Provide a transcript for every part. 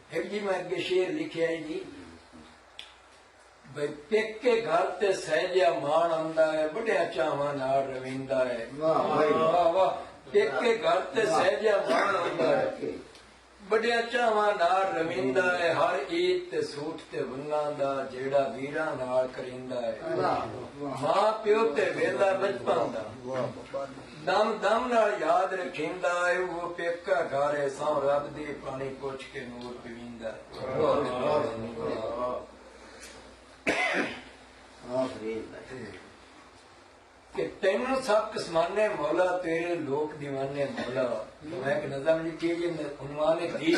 एक जी मैं अगे शेर लिखे है जी, भाई पेके घर ते सहजिया मान आंदा है, बड़िया चावां नाल रविंदा है। वाह वाह, पेके घर ते सहजिया मान आंदा है, बड़िया चावां नाल रविंदा है। हर ईद ते सूट ते वंगां दा जेड़ा वीरां नाल करिंदा है। मां प्यो ते वेला बचपन दा दम दम नाल याद रखिंदा है। वो पेका घर है सौ रब दी पानी पुछ के नूर पींदा कि तेनू सब कसमाने मौला तेरे लोक दीवाने मौला। मैं एक नज़म लिखी जी, उन्वाने दी,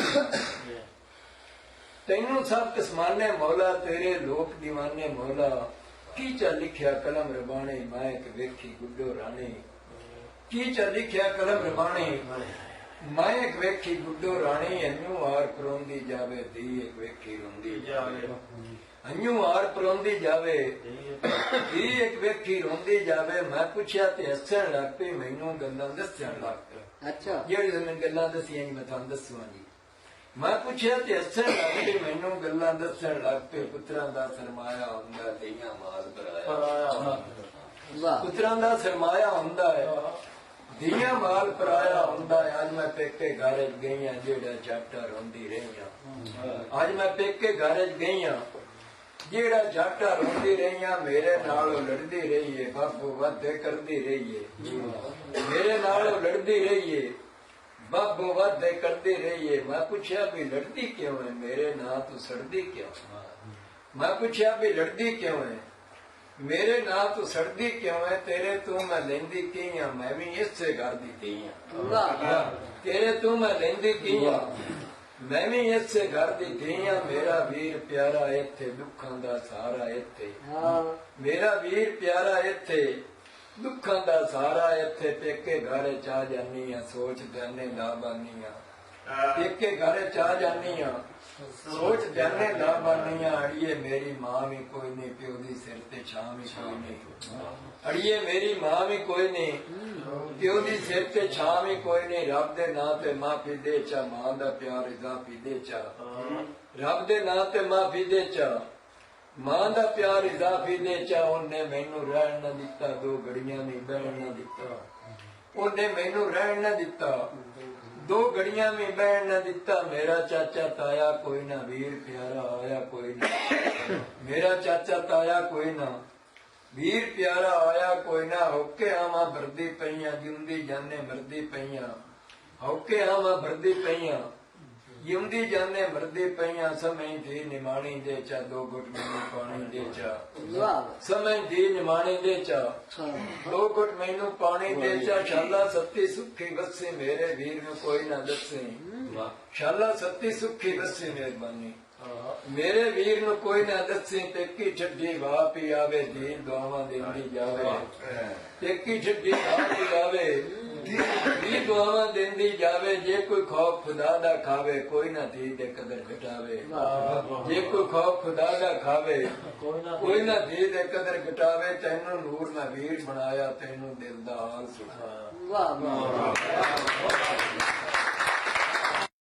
तेनू सब कसमाने मौला तेरे लोक दीवाने मौला। की चा लिखिया कलम रबाने मैं एक वेखी गुड्डो रानी। की चा लिखिया कलम रबाने मैं एक वेखी गुड्डो रानी। अन्यू आर परोंदी जावे दी एक वेखी रोंदी जावे। अन्यू आर परोंदी जावे दी एक वेखी रोंदी जावे। मैं पुछया ते हसन लग पई, मैनू गल्लां दस्सण लग पई। अच्छा, जेड़ी मैं गल्लां दस्सियां जी मैं तुहानू दस्सूं जी। मैं पुछया ते हसन लग पई, मैनू गल्लां दस्सण लग पई। पुत्रां दा सरमाया हुंदा धीआं माल पराया। पुत्रां दा सरमाया हुंदा है, धीआं माल पराया हुंदा है। अज मैं पेके घर गई हां, जेड़ा जाटा रोंदी रही हां। अज मैं पेके घर गई हां, जेड़ा जाटा रोंदी रही हां। मेरे नालों लड़दी रही है, बाबू वादे करदी रही है। मेरे नालों लड़दी रही है, बाबू वादे करदी रही है। मैं पुछया भी लड़दी क्यों है, मेरे नां तू सड़दी क्यों। मैं पुछया भी लड़दी क्यों है, मेरे नां तू सड़दी क्यों है। तेरे तू मैं लेंदी की हां, मैं भी इसे घर दी थी हां। तेरे तू मैं लेंदी की हां, मैं भी इसे घर दी थी हां। मेरा वीर प्यारा इत्थे दुखां दा सहारा इत्थे। मेरा वीर प्यारा इत्थे दुखां दा सहारा इत्थे। पेके घर चा जानी हां, सोच जाने ला बानी हां। पेके घर चा जानी हां, सोच जाने ला बानी हां। अड़िए मेरी मां भी कोई नहीं, प्यो दी सिर ते छां भी कोई नहीं। अड़िए मेरी मां भी कोई नहीं, प्यो दी सिर ते छां भी कोई नहीं। रब दे नां ते माफी दे चा, मां दा प्यार इजाफी दे चा। रब दे नां ते माफी दे चा, मां दा प्यार इजाफी दे चा। उन्हें मैनू रहन न दिता, दो घड़ियां नहीं बहन न दिता। उन्हें मैनू रहन न दिता, दो घड़ियां में बहन न दिता। मेरा चाचा ताया कोई ना, वीर प्यारा आया कोई ना। मेरा चाचा ताया कोई ना, वीर प्यारा आया कोई ना। होके आवा भरदी पईयां, जिंदी जाने मरदी पईयां। होके आवा भरदी पईयां, जिंदी जाने मरदी पईयां। समय दी निमाणी दे चा, दो घुट मैनू पानी दे चा। समय दी निमाणी दे चा, दो घुट मैनू पानी दे चा। शाला सत्ती सुखी वसी, मेरे वीर नू कोई ना दसे। शाला सत्ती सुखी वसी मेहरबानी, मेरे वीर नू कोई ना दसे। पेकी छड्डी वाह पी आवे, दीन दुआवां देंदी जावे। पेकी छड्डी वाह पी आवे, दीन दुआवां देंदी जावे। जे कोई खौफ खुदा दा खावे, कोई ना धी दे कदर घटावे। जे कोई खौफ खुदा दा खावे, कोई ना धी दे कदर घटावे। तैनू नूर मैं वीर बनाया, तैनू दिल दा हाल सुनाया।